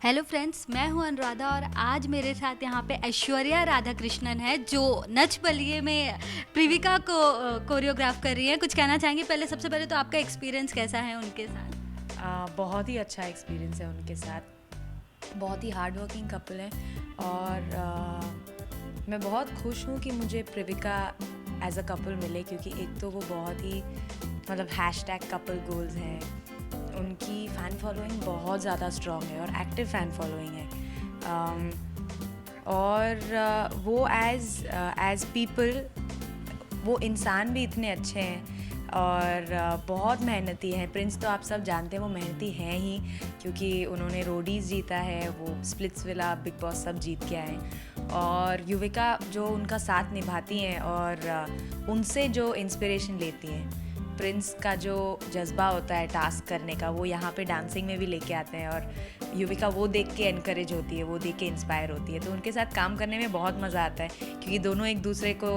Hello friends, मैं हूं अनुराधा और आज मेरे साथ यहाँ पे ऐश्वर्या राधाकृष्णन है जो नच बलिए में प्रीविका को कोरियोग्राफ कर रही है। कुछ कहना चाहेंगे? पहले सबसे पहले तो आपका एक्सपीरियंस कैसा है उनके साथ? बहुत ही अच्छा एक्सपीरियंस है उनके साथ। बहुत ही हार्ड वर्किंग कपल है और मैं बहुत खुश हूँ कि मुझे प्रीविका एज अ कपल मिले, क्योंकि एक तो वो बहुत ही मतलब हैशटैग कपल गोल्स हैं, उनकी फ़ैन फॉलोइंग बहुत ज़्यादा स्ट्रॉन्ग है और एक्टिव फ़ैन फॉलोइंग है। और वो एज पीपल, वो इंसान भी इतने अच्छे हैं और बहुत मेहनती हैं। प्रिंस तो आप सब जानते हैं, वो मेहनती हैं ही, क्योंकि उन्होंने रोडीज़ जीता है, वो स्प्लिट्सविला, बिग बॉस सब जीत के आए हैं। और युविका जो उनका साथ निभाती हैं और उनसे जो इंस्पिरेशन लेती हैं, प्रिंस का जो जज्बा होता है टास्क करने का, वो यहाँ पे डांसिंग में भी लेके आते हैं और युविका वो देख के एनकरेज होती है, वो देख के इंस्पायर होती है। तो उनके साथ काम करने में बहुत मज़ा आता है, क्योंकि दोनों एक दूसरे को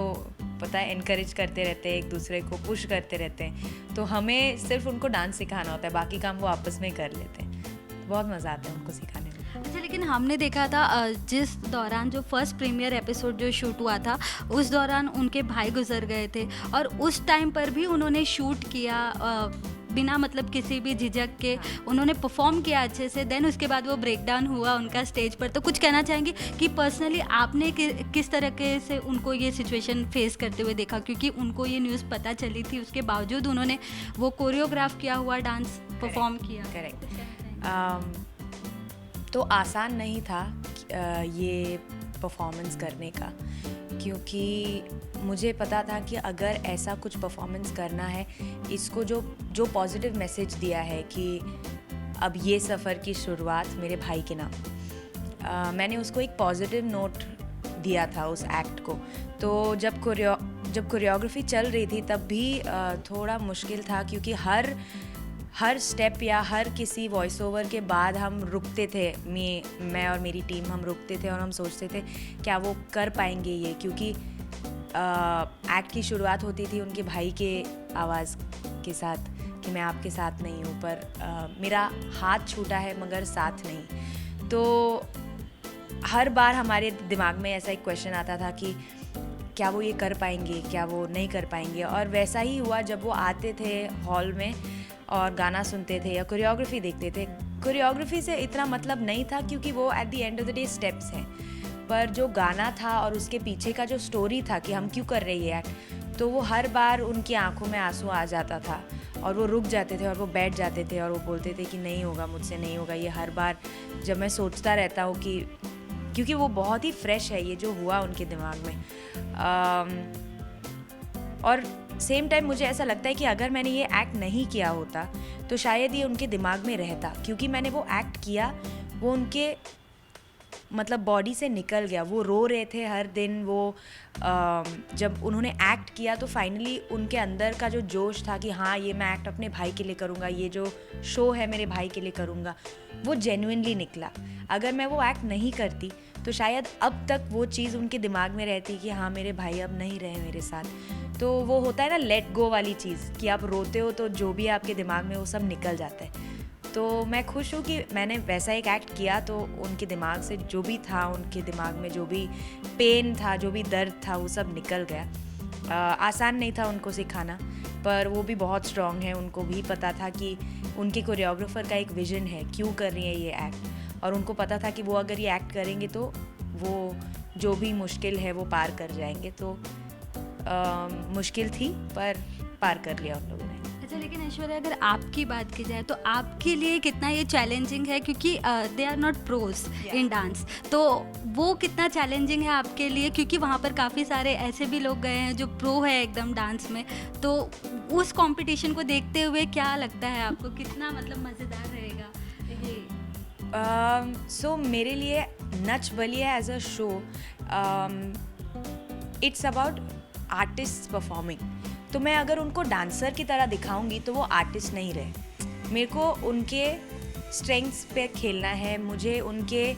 पता है एनकरेज करते रहते हैं, एक दूसरे को पुश करते रहते हैं। तो हमें सिर्फ उनको डांस सिखाना होता है, बाकी काम वो आपस में कर लेते हैं। तो बहुत मज़ा आता है उनको सिखाने में। अच्छा, लेकिन हमने देखा था जिस दौरान जो फर्स्ट प्रीमियर एपिसोड जो शूट हुआ था, उस दौरान उनके भाई गुजर गए थे और उस टाइम पर भी उन्होंने शूट किया बिना मतलब किसी भी झिझक के। उन्होंने परफॉर्म किया अच्छे से। देन उसके बाद वो ब्रेक डाउन हुआ उनका स्टेज पर। तो कुछ कहना चाहेंगे कि पर्सनली आपने किस तरीके से उनको ये सिचुएशन फेस करते हुए देखा? क्योंकि उनको ये न्यूज़ पता चली थी, उसके बावजूद उन्होंने वो कोरियोग्राफ किया हुआ डांस परफॉर्म किया। करेक्ट। तो आसान नहीं था ये परफॉर्मेंस करने का, क्योंकि मुझे पता था कि अगर ऐसा कुछ परफॉर्मेंस करना है, इसको जो पॉजिटिव मैसेज दिया है कि अब ये सफ़र की शुरुआत मेरे भाई के नाम, मैंने उसको एक पॉजिटिव नोट दिया था उस एक्ट को। तो जब कोरियोग्राफी चल रही थी तब भी थोड़ा मुश्किल था, क्योंकि हर स्टेप या हर किसी वॉइस ओवर के बाद हम रुकते थे, मैं और मेरी टीम हम रुकते थे और हम सोचते थे क्या वो कर पाएंगे ये, क्योंकि एक्ट की शुरुआत होती थी उनके भाई के आवाज़ के साथ कि मैं आपके साथ नहीं हूँ, पर मेरा हाथ छूटा है मगर साथ नहीं। तो हर बार हमारे दिमाग में ऐसा एक क्वेश्चन आता था कि क्या वो ये कर पाएंगे, क्या वो नहीं कर पाएंगे। और वैसा ही हुआ जब वो आते थे हॉल में और गाना सुनते थे या कोरियोग्राफी देखते थे। कोरियोग्राफी से इतना मतलब नहीं था, क्योंकि वो at the end of the day steps हैं, पर जो गाना था और उसके पीछे का जो स्टोरी था कि हम क्यों कर रहे हैं एक्ट, तो वो हर बार उनकी आंखों में आंसू आ जाता था और वो रुक जाते थे और वो बैठ जाते थे और वो बोलते थे कि नहीं होगा, मुझसे नहीं होगा ये। हर बार जब मैं सोचता रहता हूँ कि, क्योंकि वो बहुत ही फ्रेश है ये जो हुआ उनके दिमाग में। और सेम टाइम मुझे ऐसा लगता है कि अगर मैंने ये एक्ट नहीं किया होता तो शायद ये उनके दिमाग में रहता, क्योंकि मैंने वो एक्ट किया, वो उनके मतलब बॉडी से निकल गया। वो रो रहे थे हर दिन। वो जब उन्होंने एक्ट किया तो फाइनली उनके अंदर का जो जोश था कि हाँ ये मैं एक्ट अपने भाई के लिए करूँगा, ये जो शो है मेरे भाई के लिए करूँगा, वो जेन्युइनली निकला। अगर मैं वो एक्ट नहीं करती तो शायद अब तक वो चीज़ उनके दिमाग में रहती कि हाँ मेरे भाई अब नहीं रहे मेरे साथ। तो वो होता है ना लेट गो वाली चीज़, कि आप रोते हो तो जो भी आपके दिमाग में वो सब निकल जाता है। तो मैं खुश हूँ कि मैंने वैसा एक एक्ट किया, तो उनके दिमाग से जो भी था, उनके दिमाग में जो भी पेन था, जो भी दर्द था, वो सब निकल गया। आसान नहीं था उनको सिखाना, पर वो भी बहुत स्ट्रॉन्ग है। उनको भी पता था कि उनके कोरियोग्राफर का एक विजन है, क्यों कर रही है ये एक्ट, और उनको पता था कि वो अगर ये एक्ट करेंगे तो वो जो भी मुश्किल है वो पार कर जाएंगे। तो मुश्किल थी पर पार कर लिया उन लोगों ने। अच्छा, लेकिन ऐश्वर्या अगर आपकी बात की जाए तो आपके लिए कितना ये चैलेंजिंग है? क्योंकि they are not pros in dance, तो वो कितना चैलेंजिंग है आपके लिए? क्योंकि वहाँ पर काफ़ी सारे ऐसे भी लोग गए हैं जो प्रो है एकदम डांस में। तो उस कंपटीशन को देखते हुए क्या लगता है आपको, कितना मतलब मज़ेदार रहेगा ये? सो मेरे लिए Nach Baliye as a show, it's about artist performing. तो मैं अगर उनको डांसर की तरह दिखाऊंगी तो वो आर्टिस्ट नहीं रहे। मेरे को उनके स्ट्रेंथ्स पे खेलना है, मुझे उनके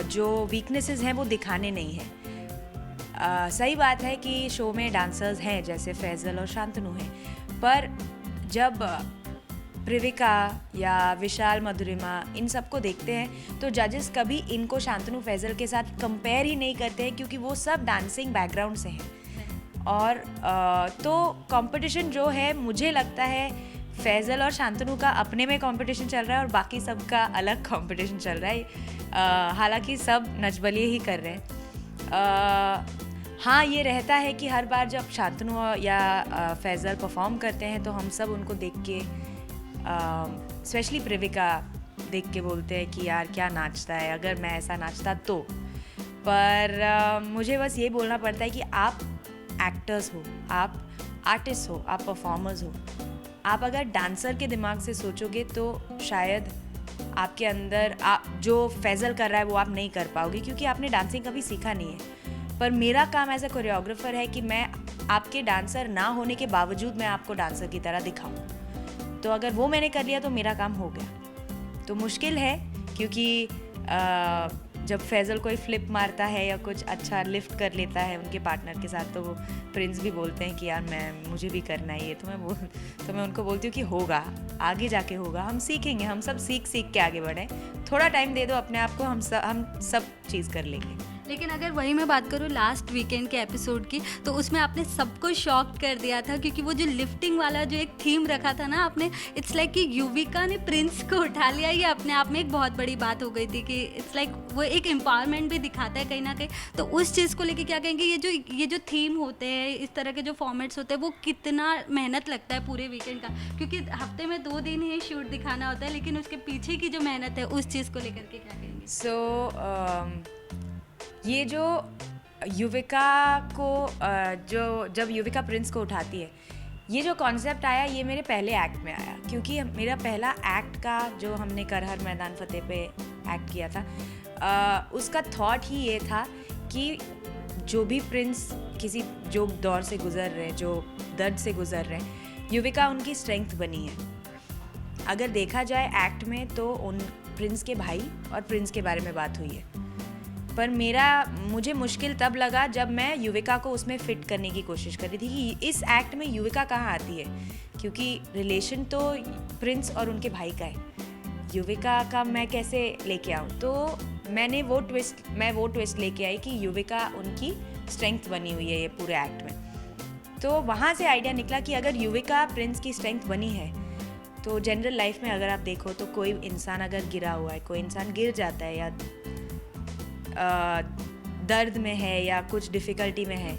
जो वीकनेसेस हैं वो दिखाने नहीं हैं। सही बात है कि शो में डांसर्स हैं जैसे फैज़ल और शांतनु हैं, पर जब प्रिविका या विशाल मधुरिमा इन सबको देखते हैं तो जजेस कभी इनको शांतनु फैजल के साथ कंपेयर ही नहीं करते हैं, क्योंकि वो सब डांसिंग बैकग्राउंड से हैं। और तो कंपटीशन जो है, मुझे लगता है फैजल और शांतनु का अपने में कंपटीशन चल रहा है और बाकी सबका अलग कंपटीशन चल रहा है। हालांकि सब नचबलिए ही कर रहे हैं। हाँ, ये रहता है कि हर बार जब शांतनु या फैजल परफॉर्म करते हैं तो हम सब उनको देख के, स्पेशली प्रिविका देख के बोलते हैं कि यार क्या नाचता है, अगर मैं ऐसा नाचता तो। पर मुझे बस ये बोलना पड़ता है कि आप एक्टर्स हो, आप आर्टिस्ट हो, आप परफॉर्मर्स हो। आप अगर डांसर के दिमाग से सोचोगे तो शायद आपके अंदर जो फैजल कर रहा है वो आप नहीं कर पाओगे, क्योंकि आपने डांसिंग कभी सीखा नहीं है। पर मेरा काम एज अ कोरियोग्राफर है कि मैं आपके डांसर ना होने के बावजूद मैं आपको डांसर की तरह दिखाऊं। तो अगर वो मैंने कर लिया तो मेरा काम हो गया। तो मुश्किल है, क्योंकि जब फैजल कोई फ्लिप मारता है या कुछ अच्छा लिफ्ट कर लेता है उनके पार्टनर के साथ, तो वो प्रिंस भी बोलते हैं कि यार मुझे भी करना है ये। तो मैं उनको बोलती हूँ कि होगा, आगे जाके होगा, हम सीखेंगे, हम सब सीख के आगे बढ़ें। थोड़ा टाइम दे दो अपने आप को, हम सब चीज़ कर लेंगे। लेकिन अगर वही मैं बात करूँ लास्ट वीकेंड के एपिसोड की, तो उसमें आपने सबको शॉक कर दिया था, क्योंकि वो जो लिफ्टिंग वाला जो एक थीम रखा था ना आपने, इट्स लाइक कि युविका ने प्रिंस को उठा लिया। ये अपने आप में एक बहुत बड़ी बात हो गई थी कि इट्स लाइक वो एक एम्पावरमेंट भी दिखाता है कहीं ना कहीं। तो उस चीज़ को लेके क्या कहेंगे, ये जो थीम होते हैं, इस तरह के जो फॉर्मेट्स होते हैं, वो कितना मेहनत लगता है पूरे वीकेंड का, क्योंकि हफ्ते में 2 दिन ही शूट दिखाना होता है, लेकिन उसके पीछे की जो मेहनत है उस चीज़ को लेकर के क्या कहेंगे? ये जो युविका को जब युविका प्रिंस को उठाती है, ये जो कॉन्सेप्ट आया ये मेरे पहले एक्ट में आया, क्योंकि मेरा पहला एक्ट का जो हमने करहर मैदान फतेह पे एक्ट किया था, उसका थॉट ही ये था कि जो भी प्रिंस किसी जो दौर से गुजर रहे, जो दर्द से गुजर रहे, युविका उनकी स्ट्रेंथ बनी है। अगर देखा जाए एक्ट में तो उन प्रिंस के भाई और प्रिंस के बारे में बात हुई है, पर मुझे मुश्किल तब लगा जब मैं युविका को उसमें फिट करने की कोशिश कर रही थी कि इस एक्ट में युविका कहाँ आती है, क्योंकि रिलेशन तो प्रिंस और उनके भाई का है, युविका का मैं कैसे लेके आऊँ। तो मैं वो ट्विस्ट लेके आई कि युविका उनकी स्ट्रेंथ बनी हुई है ये पूरे एक्ट में। तो वहाँ से आइडिया निकला कि अगर युविका प्रिंस की स्ट्रेंथ बनी है, तो जनरल लाइफ में अगर आप देखो तो कोई इंसान अगर गिरा हुआ है, कोई इंसान गिर जाता है या दर्द में है या कुछ डिफ़िकल्टी में है,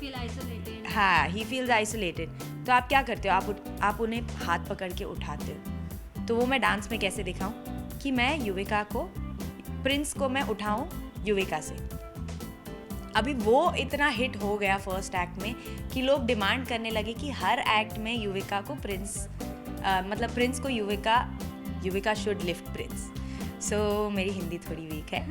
हाँ, ही फील्स आइसोलेटेड, तो आप क्या करते हो, आप उन्हें हाथ पकड़ के उठाते हो। तो वो मैं डांस में कैसे दिखाऊं कि मैं युविका को, प्रिंस को मैं उठाऊं युविका से। अभी वो इतना हिट हो गया फर्स्ट एक्ट में कि लोग डिमांड करने लगे कि हर एक्ट में युविका को प्रिंस को युविका शुड लिफ्ट प्रिंस। सो मेरी हिंदी थोड़ी वीक है।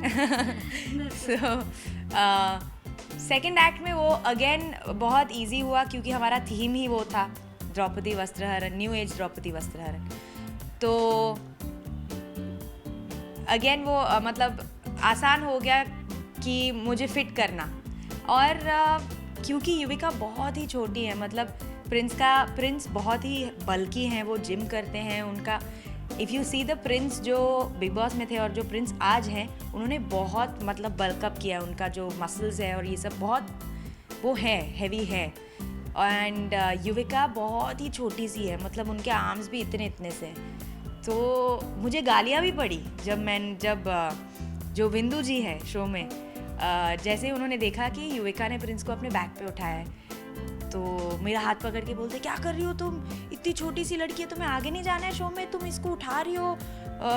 सेकेंड एक्ट में वो अगेन बहुत इजी हुआ, क्योंकि हमारा थीम ही वो था, द्रौपदी वस्त्रहरण, न्यू एज द्रौपदी वस्त्रहरण। तो अगेन वो मतलब आसान हो गया कि मुझे फिट करना। और क्योंकि युविका बहुत ही छोटी है, मतलब प्रिंस बहुत ही बल्की हैं, वो जिम करते हैं, उनका if you see the Prince जो बिग बॉस में थे और जो प्रिंस आज हैं, उन्होंने बहुत मतलब बल्कअप किया, उनका जो मसल्स है और ये सब बहुत वो है, हैवी है। एंड युविका बहुत ही छोटी सी है, मतलब उनके आर्म्स भी इतने से हैं। तो मुझे गालियाँ भी पड़ी जब जो विंदु जी है शो में, जैसे उन्होंने देखा कि युविका ने प्रिंस को अपने बैक पे उठाया है, तो मेरा हाथ पकड़ के बोलते, क्या कर रही हो तुम, इतनी छोटी सी लड़की है, तुम्हें आगे नहीं जाना है शो में, तुम इसको उठा रही हो,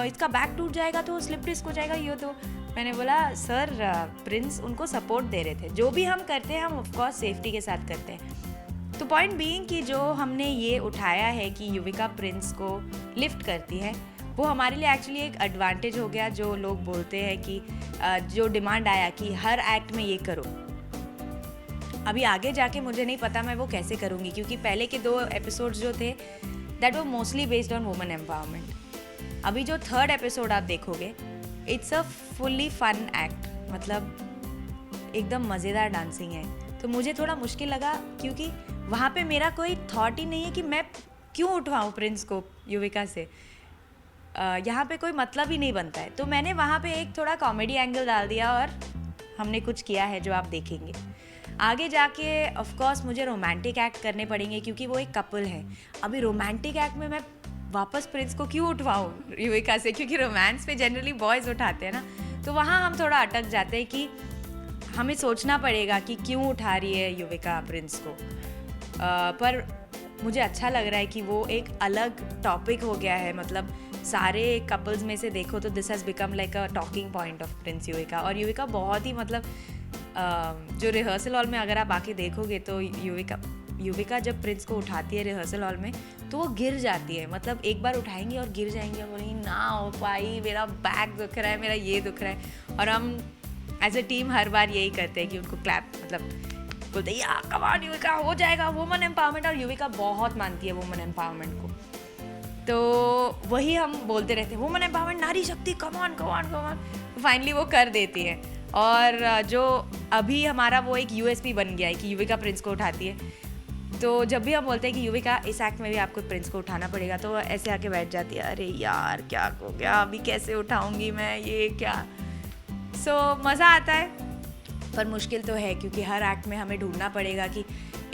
इसका बैक टूट जाएगा तो स्लिप डिस्क हो जाएगा ये। तो मैंने बोला सर, प्रिंस उनको सपोर्ट दे रहे थे, जो भी हम करते हैं हम ऑफकोर्स सेफ्टी के साथ करते हैं। तो पॉइंट बीइंग कि जो हमने ये उठाया है कि युविका प्रिंस को लिफ्ट करती है, वो हमारे लिए एक्चुअली एक एडवांटेज हो गया। जो लोग बोलते हैं कि जो डिमांड आया कि हर एक्ट में ये करो, अभी आगे जाके मुझे नहीं पता मैं वो कैसे करूँगी, क्योंकि पहले के 2 एपिसोड्स जो थे that were mostly based on women empowerment. अभी जो 3rd एपिसोड आप देखोगे, it's a fully fun act, मतलब एकदम मज़ेदार डांसिंग है। तो मुझे थोड़ा मुश्किल लगा, क्योंकि वहाँ पे मेरा कोई थॉट ही नहीं है कि मैं क्यों उठवाऊँ प्रिंस को युविका से। यहाँ पे कोई मतलब ही नहीं बनता है। तो मैंने वहाँ पे एक थोड़ा कॉमेडी एंगल डाल दिया और हमने कुछ किया है जो आप देखेंगे। आगे जाके ऑफ कोर्स मुझे रोमांटिक एक्ट करने पड़ेंगे क्योंकि वो एक कपल है। अभी रोमांटिक एक्ट में मैं वापस प्रिंस को क्यों उठवाऊँ युविका से, क्योंकि रोमांस पे जनरली बॉयज़ उठाते हैं ना, तो वहाँ हम थोड़ा अटक जाते हैं कि हमें सोचना पड़ेगा कि क्यों उठा रही है युविका प्रिंस को। पर मुझे अच्छा लग रहा है कि वो एक अलग टॉपिक हो गया है। मतलब सारे कपल्स में से देखो तो this has become like a talking point of Prince Yuvika. और युविका बहुत ही मतलब जो रिहर्सल हॉल में अगर आप आके देखोगे तो युविका जब प्रिंस को उठाती है रिहर्सल हॉल में तो वो गिर जाती है। मतलब एक बार उठाएंगी और गिर जाएंगी और बोलेंगी ना हो पाई, मेरा बैक दुख रहा है, मेरा ये दुख रहा है। और हम एज ए टीम हर बार यही करते हैं कि उनको क्लैप मतलब बोलते हैं या कम ऑन युविका, हो जाएगा, वुमन एम्पावरमेंट। और युविका बहुत मानती है वुमन एम्पावरमेंट को, तो वही हम बोलते रहते हैं वुमन एम्पावरमेंट, नारी शक्ति, come on come on come on. Finally वो कर देती है। और जो अभी हमारा वो एक यूएसपी बन गया है कि युविका प्रिंस को उठाती है, तो जब भी हम बोलते हैं कि युविका इस एक्ट में भी आपको प्रिंस को उठाना पड़ेगा, तो ऐसे आके बैठ जाती है, अरे यार क्या हो गया, अभी कैसे उठाऊंगी मैं, ये क्या। सो मज़ा आता है पर मुश्किल तो है क्योंकि हर एक्ट में हमें ढूंढना पड़ेगा कि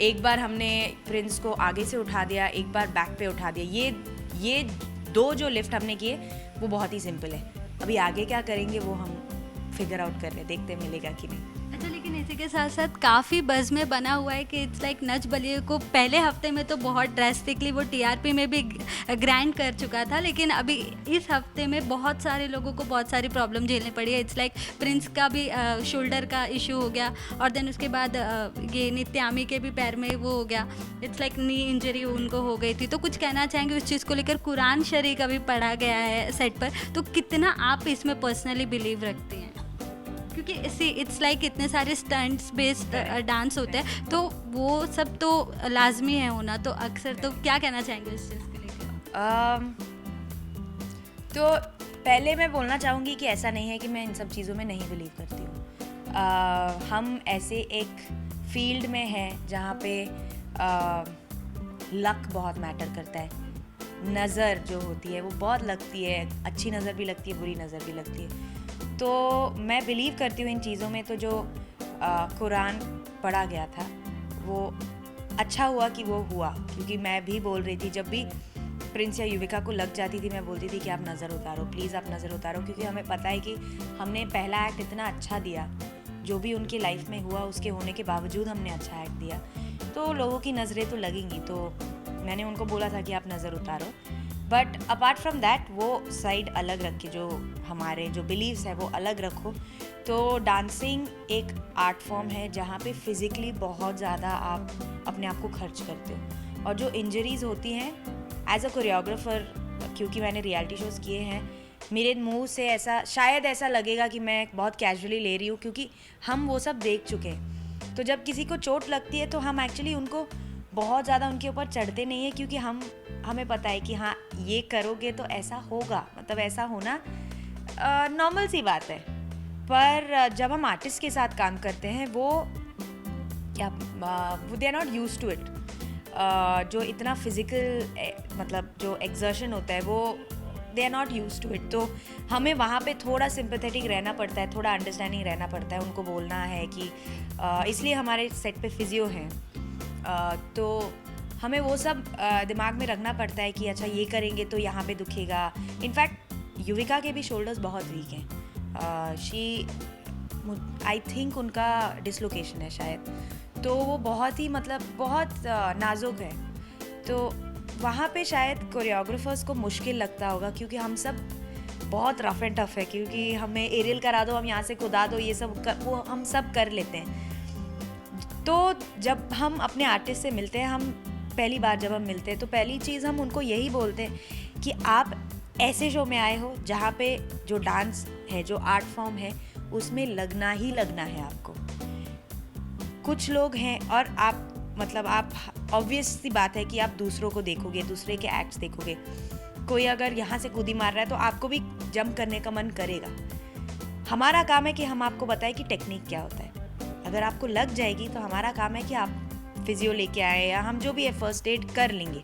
एक बार हमने प्रिंस को आगे से उठा दिया, एक बार बैक पे उठा दिया। ये दो जो लिफ्ट हमने किए वो बहुत ही सिंपल है। अभी आगे क्या करेंगे वो हम फिगर आउट कर रहे हैं, देखते मिलेगा कि नहीं। अच्छा, लेकिन इसी के साथ साथ काफ़ी बज़ में बना हुआ है कि इट्स लाइक नच बलिए को पहले हफ्ते में तो बहुत ड्रास्टिकली वो टीआरपी में भी ग्रैंड कर चुका था, लेकिन अभी इस हफ्ते में बहुत सारे लोगों को बहुत सारी प्रॉब्लम झेलनी पड़ी है। इट्स लाइक प्रिंस का भी शोल्डर का इशू हो गया और देन उसके बाद ये नित्यामी के भी पैर में वो हो गया, इट्स लाइक नी इंजरी उनको हो गई थी। तो कुछ कहना चाहेंगे उस चीज़ को लेकर? कुरान शरीफ अभी पढ़ा गया है सेट पर, तो कितना आप इसमें पर्सनली बिलीव रखते हैं? क्योंकि इसी इट्स लाइक इतने सारे स्टंट्स बेस्ड डांस होते हैं तो वो सब तो लाजमी है होना, तो अक्सर तो क्या कहना चाहेंगे इस चीज़ के लेकर? तो पहले मैं बोलना चाहूँगी कि ऐसा नहीं है कि मैं इन सब चीज़ों में नहीं बिलीव करती हूँ। हम ऐसे एक फील्ड में हैं जहाँ पे लक बहुत मैटर करता है। नज़र जो होती है वो बहुत लगती है, अच्छी नज़र भी लगती है, बुरी नज़र भी लगती है। तो मैं बिलीव करती हूँ इन चीज़ों में। तो जो कुरान पढ़ा गया था वो अच्छा हुआ कि वो हुआ, क्योंकि मैं भी बोल रही थी जब भी प्रिंस या युविका को लग जाती थी मैं बोलती थी कि आप नज़र उतारो, प्लीज़ आप नज़र उतारो, क्योंकि हमें पता है कि हमने पहला एक्ट इतना अच्छा दिया, जो भी उनकी लाइफ में हुआ उसके होने के बावजूद हमने अच्छा एक्ट दिया, तो लोगों की नज़रें तो लगेंगी। तो मैंने उनको बोला था कि आप नज़र उतारो। बट अपार्ट फ्रॉम दैट वो साइड अलग रख के, जो हमारे जो बिलीव्स है वो अलग रखो। तो डांसिंग एक आर्ट फॉर्म है जहाँ पे फिज़िकली बहुत ज़्यादा आप अपने आप को खर्च करते हो, और जो इंजरीज़ होती हैं एज अ कोरियोग्राफर, क्योंकि मैंने रियलिटी शोज़ किए हैं, मेरे मुंह से ऐसा शायद ऐसा लगेगा कि मैं बहुत कैजुअली ले रही हूँ, क्योंकि हम वो सब देख चुके हैं। तो जब किसी को चोट लगती है तो हम एक्चुअली उनको बहुत ज़्यादा उनके ऊपर चढ़ते नहीं हैं, क्योंकि हमें पता है कि हाँ ये करोगे तो ऐसा होगा, मतलब ऐसा होना नॉर्मल सी बात है। पर जब हम आर्टिस्ट के साथ काम करते हैं वो they are not used to it. जो इतना फिज़िकल मतलब जो एक्सर्शन होता है वो they are not used to it. तो हमें वहाँ पे थोड़ा सिंपैथेटिक रहना पड़ता है, थोड़ा अंडरस्टैंडिंग रहना पड़ता है, उनको बोलना है कि इसलिए हमारे सेट पे फिजियो हैं। तो हमें वो सब दिमाग में रखना पड़ता है कि अच्छा ये करेंगे तो यहाँ पे दुखेगा। इनफैक्ट युविका के भी शोल्डर्स बहुत वीक हैं। आई थिंक उनका डिसलोकेशन है शायद, तो वो बहुत ही मतलब बहुत नाजुक है। तो वहाँ पे शायद कोरियोग्राफर्स को मुश्किल लगता होगा, क्योंकि हम सब बहुत रफ एंड टफ है, क्योंकि हमें एरियल करा दो, हम यहाँ से कूदा दो, ये सब वो हम सब कर लेते हैं। तो जब हम अपने आर्टिस्ट से मिलते हैं, हम पहली बार जब हम मिलते हैं तो पहली चीज़ हम उनको यही बोलते हैं कि आप ऐसे शो में आए हो जहाँ पे जो डांस है, जो आर्ट फॉर्म है, उसमें लगना ही लगना है आपको। कुछ लोग हैं और आप ऑब्वियस सी बात है कि आप दूसरों को देखोगे, दूसरे के एक्ट्स देखोगे। कोई अगर यहाँ से कूदी मार रहा है तो आपको भी जंप करने का मन करेगा। हमारा काम है कि हम आपको बताएं कि टेक्निक क्या होता है। अगर आपको लग जाएगी तो हमारा काम है कि आप फिजियो लेके आए, या हम जो भी है फर्स्ट एड कर लेंगे।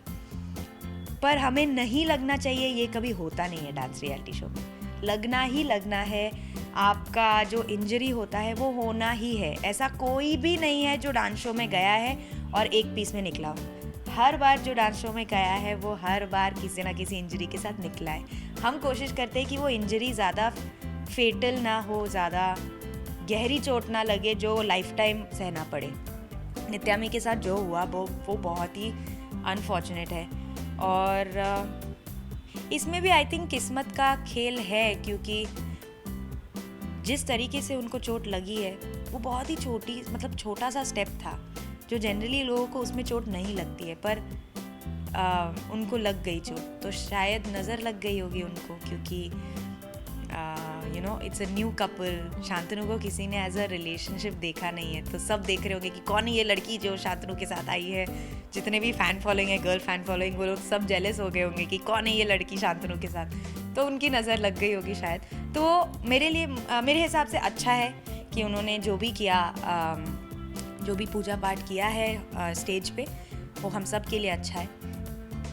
पर हमें नहीं लगना चाहिए, ये कभी होता नहीं है डांस रियलिटी शो में। लगना ही लगना है, आपका जो इंजरी होता है वो होना ही है। ऐसा कोई भी नहीं है जो डांस शो में गया है और एक पीस में निकला हो। हर बार जो डांस शो में गया है वो हर बार किसी ना किसी इंजरी के साथ निकला है। हम कोशिश करते हैं कि वो इंजरी ज़्यादा फेटल ना हो, ज़्यादा गहरी चोट ना लगे जो लाइफ टाइम सहना पड़े। नित्यामी के साथ जो हुआ वो बहुत ही अनफॉर्चुनेट है। और इसमें भी आई थिंक किस्मत का खेल है, क्योंकि जिस तरीके से उनको चोट लगी है वो बहुत ही छोटा सा स्टेप था जो जनरली लोगों को उसमें चोट नहीं लगती है, पर उनको लग गई चोट। तो शायद नज़र लग गई होगी उनको, क्योंकि it's a new couple. Shantanu को किसी ने एज अ रिलेशनशिप देखा नहीं है, तो सब देख रहे होंगे कि कौन है ये लड़की जो शांतनु के साथ आई है। जितने भी फ़ैन फॉलोइंग है, गर्ल फ़ैन फॉलोइंग, वो लोग सब जेलस हो गए होंगे कि कौन है ये लड़की शांतनु के साथ। तो उनकी नज़र लग गई होगी शायद। तो मेरे हिसाब से अच्छा है कि उन्होंने जो भी किया, जो भी पूजा पाठ किया है स्टेज पे, वो हम सब के लिए अच्छा है।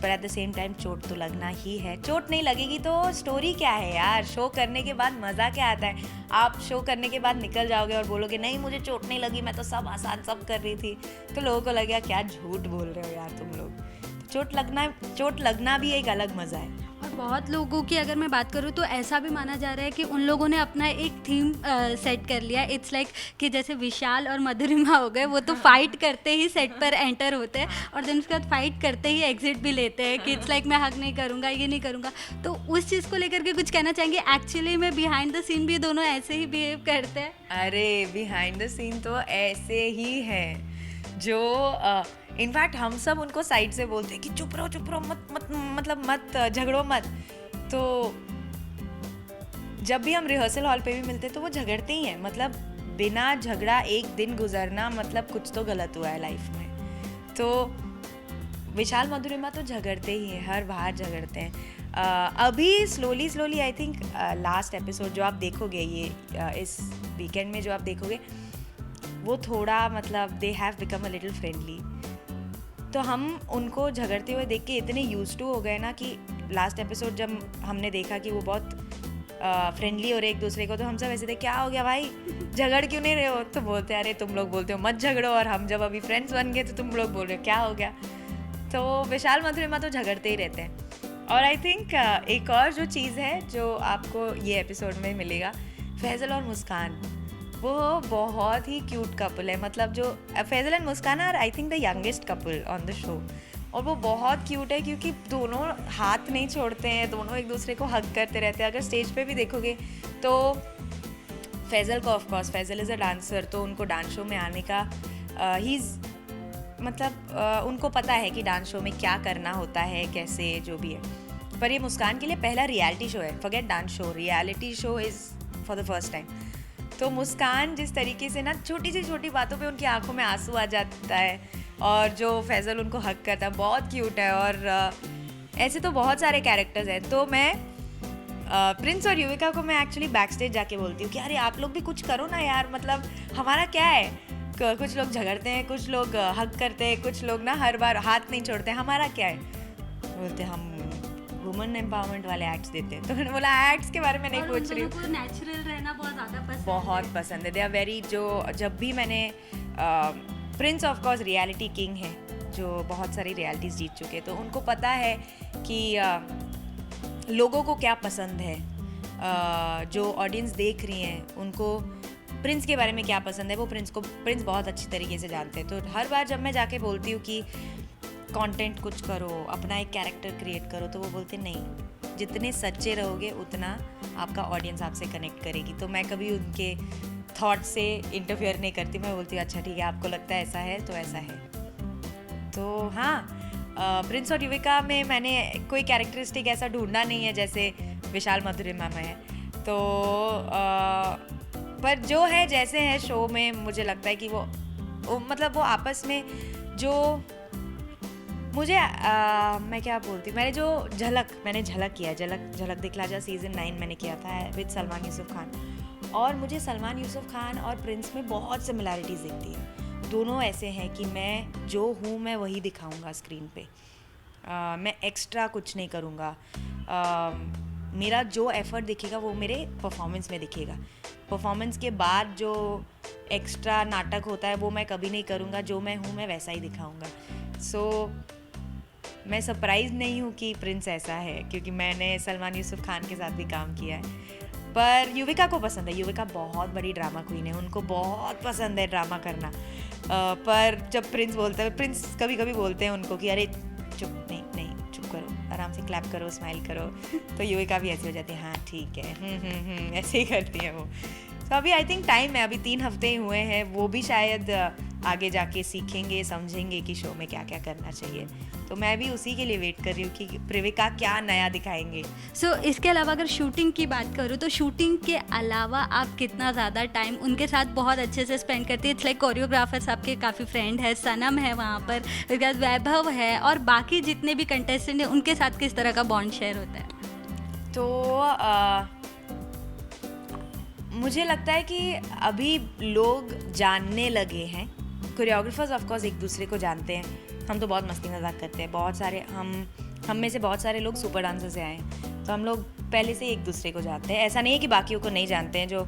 पर एट द सेम टाइम चोट तो लगना ही है। चोट नहीं लगेगी तो स्टोरी क्या है यार? शो करने के बाद मज़ा क्या आता है? आप शो करने के बाद निकल जाओगे और बोलोगे नहीं मुझे चोट नहीं लगी, मैं तो सब आसान सब कर रही थी, तो लोगों को लगेगा क्या झूठ बोल रहे हो यार तुम लोग। चोट लगना भी एक अलग मज़ा है। और बहुत लोगों की अगर मैं बात करूँ तो ऐसा भी माना जा रहा है कि उन लोगों ने अपना एक थीम सेट कर लिया। इट्स लाइक कि जैसे विशाल और मधुरिमा हो गए, वो तो फाइट करते ही सेट पर एंटर होते हैं और देन उसके बाद फाइट करते ही एग्जिट भी लेते हैं कि इट्स लाइक मैं हक नहीं करूँगा, ये नहीं करूँगा। तो उस चीज़ को लेकर के कुछ कहना चाहेंगे? एक्चुअली में बिहाइंड द सीन भी दोनों ऐसे ही बिहेव करते हैं। अरे बिहाइंड द सीन तो ऐसे ही है जो इनफैक्ट हम सब उनको साइड से बोलते हैं कि चुप रहो मत झगड़ो मत। तो जब भी हम रिहर्सल हॉल पे भी मिलते हैं तो वो झगड़ते ही हैं। मतलब बिना झगड़ा एक दिन गुजरना मतलब कुछ तो गलत हुआ है लाइफ में। तो विशाल मधुरिमा तो झगड़ते ही हैं, हर बार झगड़ते हैं। अभी slowly I think last episode जो आप देखोगे ये इस वीकेंड में जो आप देखोगे, वो थोड़ा मतलब they have become a little friendly. तो हम उनको झगड़ते हुए देख के इतने यूज्ड टू हो गए ना कि लास्ट एपिसोड जब हमने देखा कि वो बहुत फ्रेंडली और एक दूसरे को, तो हम सब ऐसे थे क्या हो गया भाई, झगड़ क्यों नहीं रहे हो? तो बोलते अरे तुम लोग बोलते हो मत झगड़ो, और हम जब अभी फ्रेंड्स बन गए तो तुम लोग बोल रहे हो क्या हो गया। तो विशाल मधुरिमा तो झगड़ते ही रहते हैं। और आई थिंक एक और जो चीज़ है जो आपको ये एपिसोड में मिलेगा, फैजल और मुस्कान, वो बहुत ही क्यूट कपल है। मतलब जो Faizal and Muskaan are I think the youngest couple on the show, और वो बहुत क्यूट है क्योंकि दोनों हाथ नहीं छोड़ते हैं, दोनों एक दूसरे को हग करते रहते हैं। अगर स्टेज पे भी देखोगे तो फैजल को of course Faizal is a dancer, तो उनको डांस शो में आने का उनको पता है कि डांस शो में क्या करना होता है, कैसे जो भी है। पर ये मुस्कान के लिए पहला रियलिटी शो है, forget dance show, reality show is for the first time. तो मुस्कान जिस तरीके से ना छोटी सी छोटी बातों पे उनकी आंखों में आंसू आ जाता है, और जो फैजल उनको हक करता है, बहुत क्यूट है। और ऐसे तो बहुत सारे कैरेक्टर्स हैं। तो मैं प्रिंस और युविका को मैं एक्चुअली बैक स्टेज जाके बोलती हूँ कि अरे आप लोग भी कुछ करो ना यार, मतलब हमारा क्या है, कुछ लोग झगड़ते हैं, कुछ लोग हक करते हैं, कुछ लोग ना हर बार हाथ नहीं छोड़ते, हमारा क्या है? बोलते हम वुमेन एम्पावरमेंट वाले एक्ट्स देते हैं। तो मैंने बोला एक्ट्स के बारे में नहीं पूछ रही हूँ, नेचुरल रहना बहुत ज़्यादा पसंद बहुत पसंद है। दे आर वेरी, जो जब भी मैंने Prince of course reality king है, जो बहुत सारी रियलिटीज़ जीत चुके हैं, तो उनको पता है कि लोगों को क्या पसंद है, जो ऑडियंस देख रही हैं उनको प्रिंस के बारे में क्या पसंद है, वो प्रिंस बहुत अच्छी तरीके से जानते हैं। तो हर बार जब मैं जाके बोलती हूँ कि कंटेंट कुछ करो, अपना एक कैरेक्टर क्रिएट करो, तो वो बोलते नहीं, जितने सच्चे रहोगे उतना आपका ऑडियंस आपसे कनेक्ट करेगी। तो मैं कभी उनके थॉट से इंटरफेयर नहीं करती, मैं बोलती हूँ अच्छा ठीक है, आपको लगता है ऐसा है तो ऐसा है। तो हाँ, प्रिंस और युविका में मैंने कोई कैरेक्टरिस्टिक ऐसा ढूंढना नहीं है जैसे विशाल मधुरिमा में है। तो पर जो है जैसे है शो में, मुझे लगता है कि वो मतलब वो आपस में जो मुझे मैं क्या बोलती, मैंने झलक किया, झलक दिखला जा सीज़न 9 मैंने किया था विद सलमान यूसुफ खान, और मुझे सलमान यूसुफ खान और प्रिंस में बहुत सिमिलैरिटीज़ दिखती है। दोनों ऐसे हैं कि मैं जो हूँ मैं वही दिखाऊंगा स्क्रीन पे, मैं एक्स्ट्रा कुछ नहीं करूँगा। मेरा जो एफ़र्ट दिखेगा वो मेरे परफॉर्मेंस में दिखेगा। परफॉर्मेंस के बाद जो एक्स्ट्रा नाटक होता है वो मैं कभी नहीं करूँगा। जो मैं हूँ मैं वैसा ही दिखाऊँगा। सो मैं सरप्राइज़ नहीं हूँ कि प्रिंस ऐसा है, क्योंकि मैंने सलमान यूसुफ खान के साथ भी काम किया है। पर युविका को पसंद है। युविका बहुत बड़ी ड्रामा क्वीन है, उनको बहुत पसंद है ड्रामा करना। पर जब प्रिंस बोलता है, प्रिंस कभी कभी बोलते हैं उनको कि अरे चुप, नहीं नहीं चुप करो, आराम से क्लैप करो, स्माइल करो। तो युविका भी ऐसी हो जाती है, हाँ ठीक है, ऐसे ही करती है वो। तो अभी आई थिंक टाइम है, अभी 3 हफ्ते ही हुए हैं। वो भी शायद आगे जाके सीखेंगे, समझेंगे कि शो में क्या क्या करना चाहिए। तो मैं भी उसी के लिए वेट कर रही हूँ कि प्रेविका क्या नया दिखाएंगे। सो इसके अलावा अगर शूटिंग की बात करूँ तो शूटिंग के अलावा आप कितना ज़्यादा टाइम उनके साथ बहुत अच्छे से स्पेंड करते हैं? इट्स लाइक कोरियोग्राफर्स आपके काफ़ी फ्रेंड है, सनम है वहाँ पर, उसके बाद वैभव है, और बाकी जितने भी कंटेस्टेंट हैं उनके साथ किस तरह का बॉन्ड शेयर होता है? तो मुझे लगता है कि अभी लोग जानने लगे हैं। कोरियोग्राफर्स ऑफ कोर्स एक दूसरे को जानते हैं। हम तो बहुत मस्ती मजाक करते हैं। बहुत सारे हम में से बहुत सारे लोग सुपर डांसर से आए हैं, तो हम लोग पहले से एक दूसरे को जानते हैं। ऐसा नहीं है कि बाकियों को नहीं जानते हैं। जो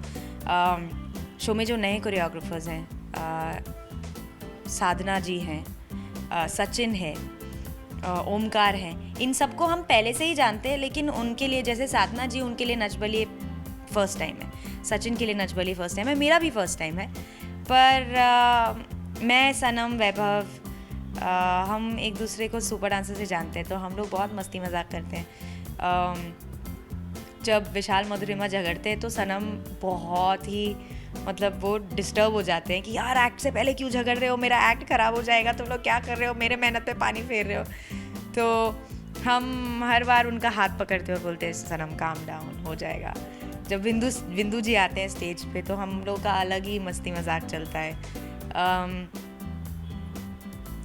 शो में जो नए कोरियोग्राफर्स हैं, साधना जी हैं, सचिन है, ओमकार हैं, इन सबको हम पहले से ही जानते हैं। लेकिन उनके लिए, जैसे साधना जी, उनके लिए नच बलिए फर्स्ट टाइम है, सचिन के लिए नच बलिए फर्स्ट टाइम है, मेरा भी फर्स्ट टाइम है। पर मैं, सनम, वैभव, हम एक दूसरे को सुपर डांसर से जानते हैं, तो हम लोग बहुत मस्ती मजाक करते हैं। जब विशाल मधुरिमा झगड़ते हैं तो सनम बहुत ही, मतलब वो डिस्टर्ब हो जाते हैं कि यार एक्ट से पहले क्यों झगड़ रहे हो, मेरा एक्ट ख़राब हो जाएगा, तुम लोग क्या कर रहे हो, मेरे मेहनत पे पानी फेर रहे हो। तो हम हर बार उनका हाथ पकड़ते हुए बोलते हैं, सनम काम डाउन, हो जाएगा। जब बिंदु जी आते हैं स्टेज पे तो हम लोग का अलग ही मस्ती मजाक चलता है।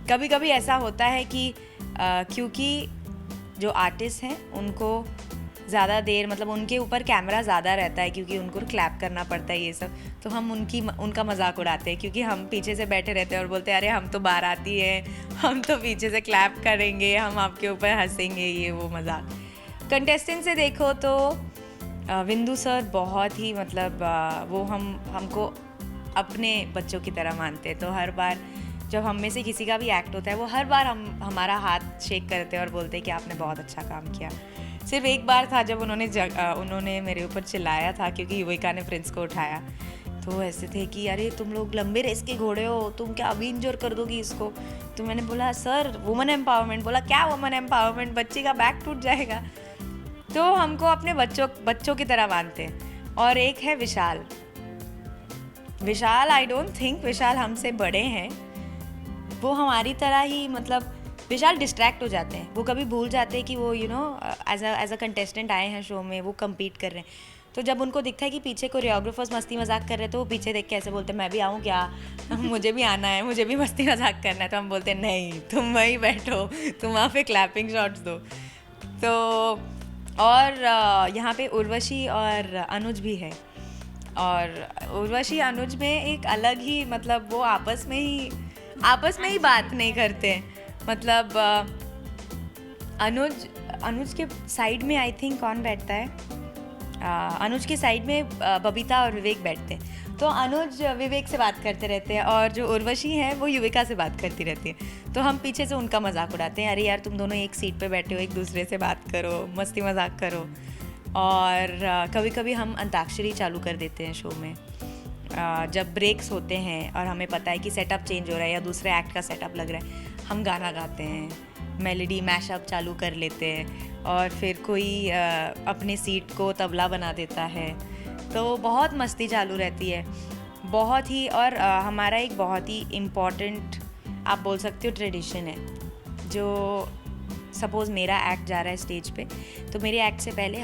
कभी कभी ऐसा होता है कि क्योंकि जो आर्टिस्ट हैं उनको ज़्यादा देर, मतलब उनके ऊपर कैमरा ज़्यादा रहता है, क्योंकि उनको क्लैप करना पड़ता है ये सब, तो हम उनका मजाक उड़ाते हैं। क्योंकि हम पीछे से बैठे रहते हैं और बोलते हैं अरे हम तो बाराती हैं, हम तो पीछे से क्लैप करेंगे, हम आपके ऊपर हंसेंगे, ये वो मजाक। कंटेस्टेंट से देखो तो विंदु सर बहुत ही, मतलब वो हमको अपने बच्चों की तरह मानते हैं। तो हर बार जब हम में से किसी का भी एक्ट होता है, वो हर बार हमारा हाथ शेक करते हैं और बोलते हैं कि आपने बहुत अच्छा काम किया। सिर्फ एक बार था जब उन्होंने मेरे ऊपर चिल्लाया था, क्योंकि युविका ने प्रिंस को उठाया। तो ऐसे थे कि अरे तुम लोग लंबे रेस के घोड़े हो, तुम क्या अभी इंजोर कर दोगी इसको। तो मैंने बोला सर वुमेन एम्पावरमेंट। बोला क्या वुमेन एम्पावरमेंट, बच्ची का बैक टूट जाएगा। तो हमको अपने बच्चों की तरह मानते हैं। और एक है विशाल, आई डोंट थिंक विशाल हमसे बड़े हैं। वो हमारी तरह ही, मतलब विशाल डिस्ट्रैक्ट हो जाते हैं। वो कभी भूल जाते हैं कि वो एज अ कंटेस्टेंट आए हैं शो में, वो कम्पीट कर रहे हैं। तो जब उनको दिखता है कि पीछे कोरियोग्राफर्स मस्ती मजाक कर रहे हैं, तो वो पीछे देख के ऐसे बोलते हैं मैं भी आऊँ क्या, मुझे भी आना है, मुझे भी मस्ती मजाक करना है। तो हम बोलते हैं नहीं, तुम वहीं बैठो, तुम वहाँ पे क्लैपिंग शॉट्स दो। तो और यहाँ पे उर्वशी और अनुज भी है। और उर्वशी अनुज में एक अलग ही, मतलब वो आपस में ही बात नहीं करते। मतलब अनुज के साइड में आई थिंक कौन बैठता है, अनुज के साइड में बबीता और विवेक बैठते हैं। तो अनुज विवेक से बात करते रहते हैं, और जो उर्वशी है वो युविका से बात करती रहती है। तो हम पीछे से उनका मजाक उड़ाते हैं, अरे यार तुम दोनों एक सीट पे बैठे हो, एक दूसरे से बात करो, मस्ती मजाक करो। और कभी कभी हम अंताक्षरी चालू कर देते हैं शो में। जब ब्रेक्स होते हैं और हमें पता है कि सेटअप चेंज हो रहा है या दूसरे एक्ट का सेटअप लग रहा है, हम गाना गाते हैं, मेलोडी मैशअप चालू कर लेते हैं, और फिर कोई अपने सीट को तबला बना देता है। तो बहुत मस्ती चालू रहती है, बहुत ही। और हमारा एक बहुत ही इम्पॉर्टेंट, आप बोल सकते हो, ट्रेडिशन है। जो सपोज़ मेरा एक्ट जा रहा है स्टेज पे, तो मेरे एक्ट से पहले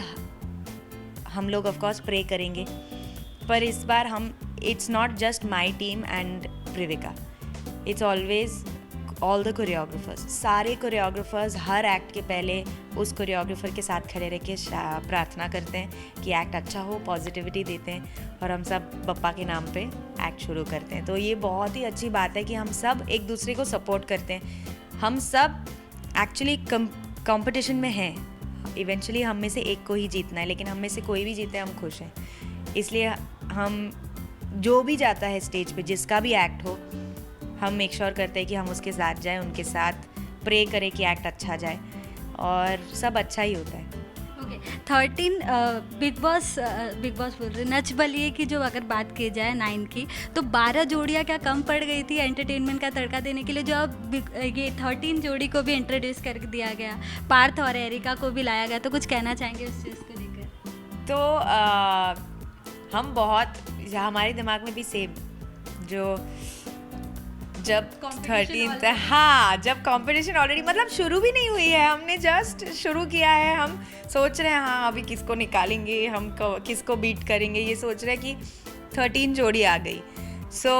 हम लोग ऑफ कोर्स प्रे करेंगे। पर इस बार it's not just my team and Previka, it's always all the choreographers. सारे कोरियोग्राफर्स हर एक्ट के पहले उस कोरियोग्राफर के साथ खड़े रह के प्रार्थना करते हैं कि एक्ट अच्छा हो, पॉजिटिविटी देते हैं, और हम सब बप्पा के नाम पे एक्ट शुरू करते हैं। तो ये बहुत ही अच्छी बात है कि हम सब एक दूसरे को सपोर्ट करते हैं। हम सब एक्चुअली कंपटीशन में हैं, इवेंचुअली हम में से एक को ही जीतना है, लेकिन हम में से कोई भी जीते हम खुश हैं। इसलिए हम जो भी जाता है स्टेज पे, जिसका भी एक्ट हो, हम मेक श्योर करते हैं कि हम उसके साथ जाएं, उनके साथ प्रे करें कि एक्ट अच्छा जाए, और सब अच्छा ही होता है। ओके 13 बिग बॉस बोल रहे नच बलिए की जो अगर बात की जाए 9 की, तो 12 जोड़ियाँ क्या कम पड़ गई थी एंटरटेनमेंट का तड़का देने के लिए, जो अब ये 13 जोड़ी को भी इंट्रोड्यूस कर दिया गया, पार्थ और एरिका को भी लाया गया, तो कुछ कहना चाहेंगे उस चीज़ को लेकर? तो हम बहुत, हमारे दिमाग में भी सेम, जो जब 13 हाँ, जब कंपटीशन ऑलरेडी मतलब शुरू भी नहीं हुई है, हमने जस्ट शुरू किया है, हम सोच रहे हैं हाँ अभी किसको निकालेंगे, हम किसको बीट करेंगे, ये सोच रहे हैं कि 13 जोड़ी आ गई। सो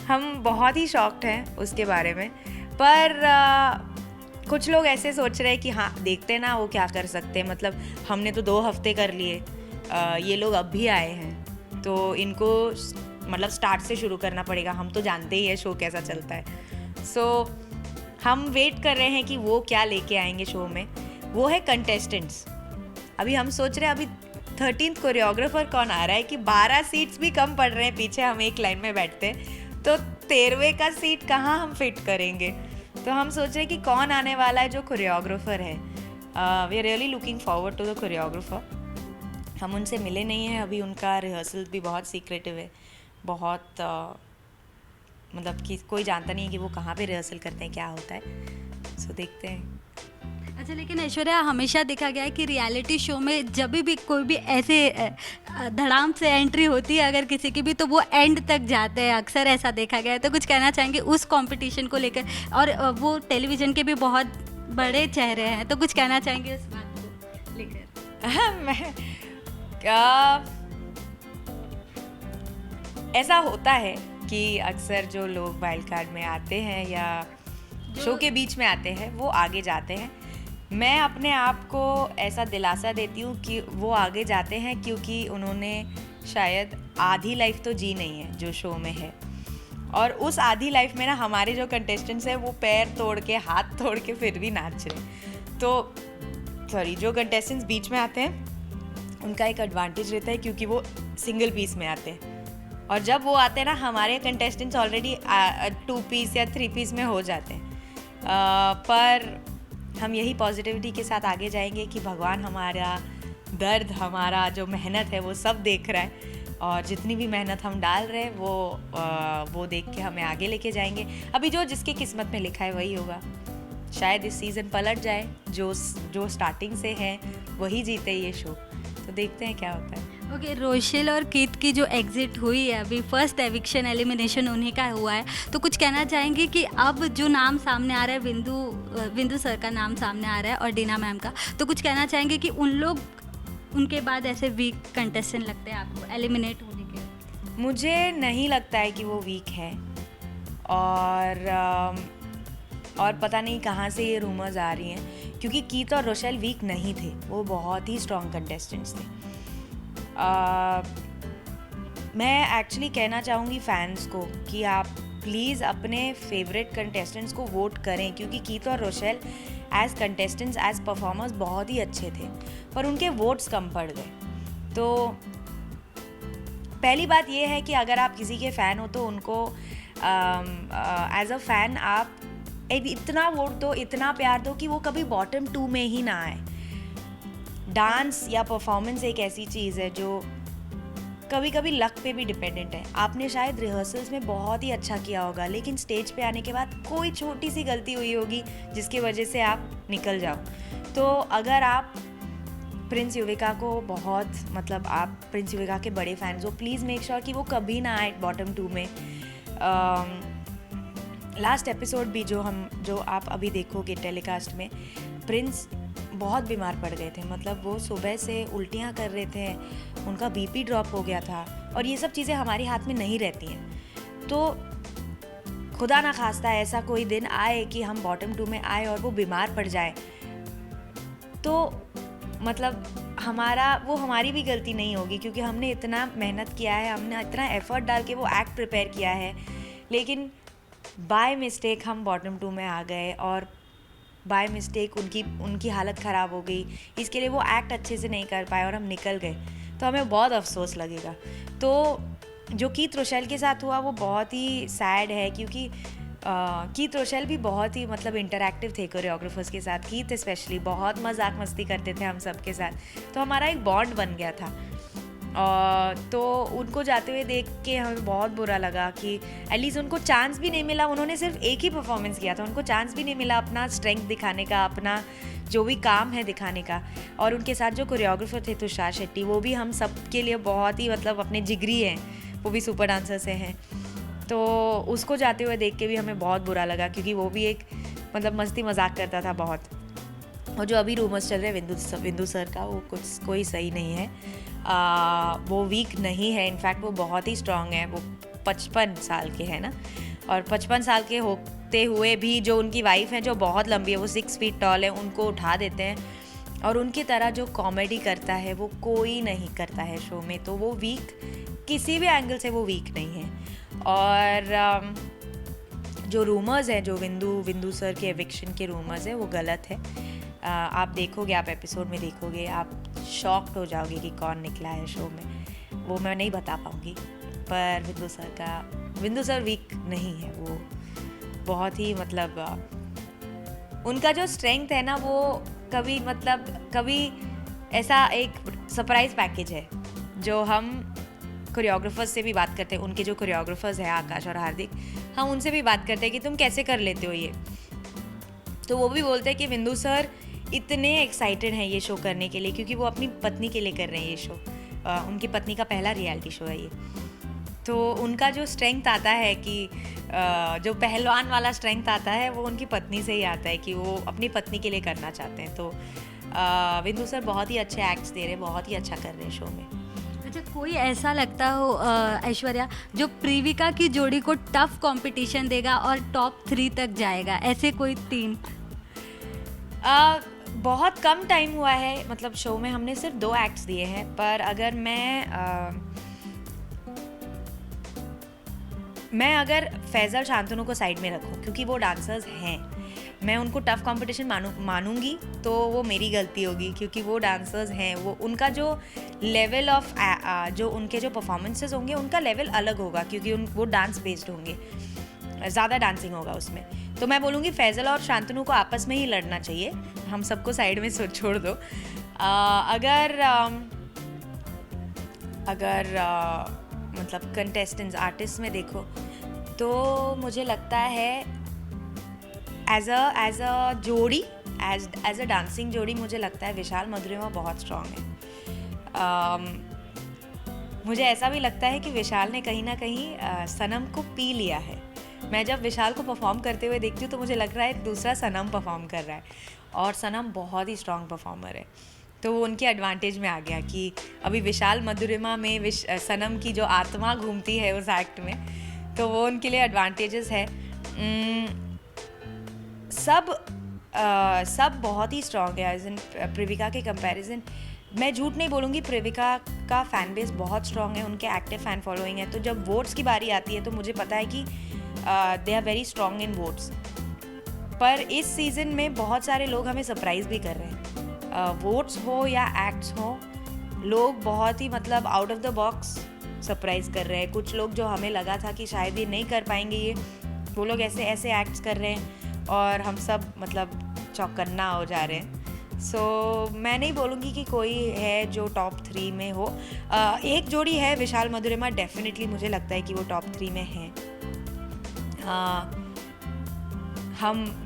हम बहुत ही शॉक्ड हैं उसके बारे में, पर कुछ लोग ऐसे सोच रहे हैं कि हाँ देखते ना वो क्या कर सकते हैं, मतलब हमने तो 2 हफ्ते कर लिए, ये लोग अब भी आए हैं तो इनको मतलब स्टार्ट से शुरू करना पड़ेगा, हम तो जानते ही है शो कैसा चलता है। सो हम वेट कर रहे हैं कि वो क्या लेके आएंगे शो में। वो है कंटेस्टेंट्स। अभी हम सोच रहे हैं अभी 13th कोरियोग्राफर कौन आ रहा है, कि 12 सीट्स भी कम पड़ रहे हैं पीछे, हम एक लाइन में बैठते हैं तो 13वें का सीट कहाँ हम फिट करेंगे। तो हम सोच रहे हैं कि कौन आने वाला है जो कोरियोग्राफर है। We are really looking forward to the choreographer. हम उनसे मिले नहीं हैं अभी, उनका रिहर्सल भी बहुत सीक्रेटिव है, बहुत मतलब कि कोई जानता नहीं है कि वो कहाँ पे रिहर्सल करते हैं, क्या होता है। सो देखते हैं। अच्छा, लेकिन ऐश्वर्या हमेशा देखा गया है कि रियलिटी शो में जब भी कोई भी ऐसे धड़ाम से एंट्री होती है अगर किसी की भी, तो वो एंड तक जाते हैं, अक्सर ऐसा देखा गया है। तो कुछ कहना चाहेंगे उस कंपटीशन को लेकर, और वो टेलीविज़न के भी बहुत बड़े चेहरे हैं, तो कुछ कहना चाहेंगे उस बात को लेकर? मैं ऐसा होता है कि अक्सर जो लोग वाइल्ड कार्ड में आते हैं या शो के बीच में आते हैं वो आगे जाते हैं। मैं अपने आप को ऐसा दिलासा देती हूँ कि वो आगे जाते हैं क्योंकि उन्होंने शायद आधी लाइफ तो जी नहीं है जो शो में है, और उस आधी लाइफ में ना हमारे जो कंटेस्टेंट्स हैं वो पैर तोड़ के हाथ तोड़ के फिर भी नाच रहे। तो जो कंटेस्टेंट्स बीच में आते हैं उनका एक एडवांटेज रहता है क्योंकि वो सिंगल पीस में आते हैं, और जब वो आते हैं ना हमारे कंटेस्टेंट्स ऑलरेडी 2 पीस या 3 पीस में हो जाते हैं। पर हम यही पॉजिटिविटी के साथ आगे जाएंगे कि भगवान हमारा दर्द, हमारा जो मेहनत है वो सब देख रहा है, और जितनी भी मेहनत हम डाल रहे हैं वो देख के हमें आगे लेके जाएंगे। अभी जो जिसकी किस्मत में लिखा है वही होगा। शायद इस सीज़न पलट जाए, जो स्टार्टिंग से है वही जीते ये शो। तो देखते हैं क्या होता है। ओके, रोशेल और कीत की जो एग्जिट हुई है अभी, फर्स्ट एविक्शन एलिमिनेशन उन्हीं का हुआ है, तो कुछ कहना चाहेंगे कि अब जो नाम सामने आ रहा है, बिंदु सर का नाम सामने आ रहा है और डीना मैम का, तो कुछ कहना चाहेंगे कि उनके बाद ऐसे वीक कंटेस्टेंट लगते हैं आपको एलिमिनेट होने के? मुझे नहीं लगता है कि वो वीक है, और पता नहीं कहाँ से ये रूमर्स आ रही हैं, क्योंकि कीत और रोशेल वीक नहीं थे, वो बहुत ही स्ट्रॉन्ग कंटेस्टेंट्स थे। मैं एक्चुअली कहना चाहूँगी फैंस को कि आप प्लीज़ अपने फेवरेट कंटेस्टेंट्स को वोट करें, क्योंकि कीत और Rochelle as contestants, as performers बहुत ही अच्छे थे, पर उनके वोट्स कम पड़ गए। तो पहली बात ये है कि अगर आप किसी के फ़ैन हो तो उनको एज अ फ़ैन आप इतना वोट दो, इतना प्यार दो कि वो कभी बॉटम 2 में ही ना आए। डांस या परफॉर्मेंस एक ऐसी चीज़ है जो कभी कभी लक पे भी डिपेंडेंट है। आपने शायद रिहर्सल्स में बहुत ही अच्छा किया होगा, लेकिन स्टेज पे आने के बाद कोई छोटी सी गलती हुई होगी जिसकी वजह से आप निकल जाओ। तो अगर आप प्रिंस युविका को आप प्रिंस युविका के बड़े फैंस हो, प्लीज़ मेक श्योर कि वो कभी ना आए बॉटम 2 में। लास्ट एपिसोड भी जो आप अभी देखोगे टेलीकास्ट में, प्रिंस बहुत बीमार पड़ गए थे, मतलब वो सुबह से उल्टियाँ कर रहे थे, उनका बीपी ड्रॉप हो गया था, और ये सब चीज़ें हमारे हाथ में नहीं रहती हैं। तो खुदा ना खास्ता ऐसा कोई दिन आए कि हम बॉटम 2 में आए और वो बीमार पड़ जाए, तो मतलब हमारी भी गलती नहीं होगी, क्योंकि हमने इतना मेहनत किया है, हमने इतना एफर्ट डाल के वो एक्ट प्रिपेयर किया है, लेकिन बाय मिस्टेक हम बॉटम 2 में आ गए। और बाय मिस्टेक उनकी हालत ख़राब हो गई, इसके लिए वो एक्ट अच्छे से नहीं कर पाए और हम निकल गए, तो हमें बहुत अफसोस लगेगा। तो जो कीथ रोशेल के साथ हुआ वो बहुत ही सैड है, क्योंकि कीथ रोशेल भी बहुत ही मतलब इंटरैक्टिव थे कोरियोग्राफर्स के साथ। कीथ स्पेशली बहुत मजाक मस्ती करते थे हम सब के साथ, तो हमारा एक बॉन्ड बन गया था। तो उनको जाते हुए देख के हमें बहुत बुरा लगा कि एटलीस्ट उनको चांस भी नहीं मिला। उन्होंने सिर्फ एक ही परफॉर्मेंस किया था, उनको चांस भी नहीं मिला अपना स्ट्रेंथ दिखाने का, अपना जो भी काम है दिखाने का। और उनके साथ जो कोरियोग्राफर थे तुषार शेट्टी, वो भी हम सब के लिए बहुत ही मतलब अपने जिगरी हैं, वो भी सुपर डांसर से हैं। तो उसको जाते हुए देख के भी हमें बहुत बुरा लगा, क्योंकि वो भी एक मतलब मस्ती मजाक करता था बहुत। और जो अभी रूमर्स चल रहे हैं विंदु सर का, वो कोई सही नहीं है। वो वीक नहीं है, इनफैक्ट वो बहुत ही स्ट्रांग है। वो 55 साल के हैं ना, और 55 साल के होते हुए भी जो उनकी वाइफ है जो बहुत लंबी है, वो 6 फीट टॉल है, उनको उठा देते हैं। और उनकी तरह जो कॉमेडी करता है वो कोई नहीं करता है शो में, तो वो वीक किसी भी एंगल से वो वीक नहीं है। और जो रूमर्स हैं, जो विंदु सर के एविक्शन के रूमर्स हैं, वो गलत है। आप देखोगे, आप एपिसोड में देखोगे, आप शॉक्ड हो जाओगे कि कौन निकला है शो में। वो मैं नहीं बता पाऊँगी, पर विंदु सर वीक नहीं है। वो बहुत ही मतलब उनका जो स्ट्रेंथ है ना, वो कभी ऐसा एक सरप्राइज पैकेज है जो हम कोरियोग्राफर्स से भी बात करते हैं। उनके जो कोरियोग्राफर्स हैं आकाश और हार्दिक, हम उनसे भी बात करते हैं कि तुम कैसे कर लेते हो ये। तो वो भी बोलते हैं कि विंदु सर इतने एक्साइटेड हैं ये शो करने के लिए, क्योंकि वो अपनी पत्नी के लिए कर रहे हैं ये शो। उनकी पत्नी का पहला रियलिटी शो है ये। तो उनका जो स्ट्रेंथ आता है कि जो पहलवान वाला स्ट्रेंथ आता है, वो उनकी पत्नी से ही आता है कि वो अपनी पत्नी के लिए करना चाहते हैं। तो विंदु सर बहुत ही अच्छे एक्ट्स दे रहे हैं, बहुत ही अच्छा कर रहे हैं शो में। अच्छा, कोई ऐसा लगता हो ऐश्वर्या जो प्रीविका की जोड़ी को टफ कंपटीशन देगा और टॉप 3 तक जाएगा, ऐसे कोई 3? बहुत कम टाइम हुआ है, मतलब शो में हमने सिर्फ 2 एक्ट्स दिए हैं। पर अगर मैं अगर फैज़ल शांतनु को साइड में रखूं, क्योंकि वो डांसर्स हैं, मैं उनको टफ कंपटीशन मानूंगी तो वो मेरी गलती होगी, क्योंकि वो डांसर्स हैं। वो उनका जो लेवल ऑफ जो उनके जो परफॉर्मेंसेस होंगे, उनका लेवल अलग होगा, क्योंकि वो डांस बेस्ड होंगे, ज़्यादा डांसिंग होगा उसमें। तो मैं बोलूँगी फैज़ल और शांतनु को आपस में ही लड़ना चाहिए, हम सबको साइड में छोड़ दो। अगर मतलब कंटेस्टेंट्स आर्टिस्ट में देखो, तो मुझे लगता है एज अ जोड़ी, एज अ डांसिंग जोड़ी, मुझे लगता है विशाल मधुरिमा बहुत स्ट्रॉन्ग है। मुझे ऐसा भी लगता है कि विशाल ने कहीं ना कहीं सनम को पी लिया है। मैं जब विशाल को परफॉर्म करते हुए देखती हूँ तो मुझे लग रहा है दूसरा सनम परफॉर्म कर रहा है, और सनम बहुत ही स्ट्रॉन्ग परफॉर्मर है। तो वो उनके एडवांटेज में आ गया कि अभी विशाल मधुरिमा में सनम की जो आत्मा घूमती है उस एक्ट में, तो वो उनके लिए एडवांटेजेस है। सब बहुत ही स्ट्रॉन्ग है एज इन प्रीविका के कंपैरिजन। मैं झूठ नहीं बोलूँगी, प्रीविका का फ़ैन बेस बहुत स्ट्रॉन्ग है, उनके एक्टिव फ़ैन फॉलोइंग है। तो जब वोट्स की बारी आती है तो मुझे पता है कि they are very strong in votes. पर इस सीज़न में बहुत सारे लोग हमें सरप्राइज़ भी कर रहे हैं, वोट्स हो या एक्ट्स हो, लोग बहुत ही मतलब out of the box surprise कर रहे हैं। कुछ लोग जो हमें लगा था कि शायद ये नहीं कर पाएंगे, ये वो लोग ऐसे एक्ट्स कर रहे हैं और हम सब मतलब चौकन्ना हो जा रहे हैं। सो मैं नहीं बोलूँगी कि कोई है जो टॉप 3 में हो। एक जोड़ी है विशाल मधुरिमा, डेफिनेटली मुझे लगता है कि वो टॉप 3 में है।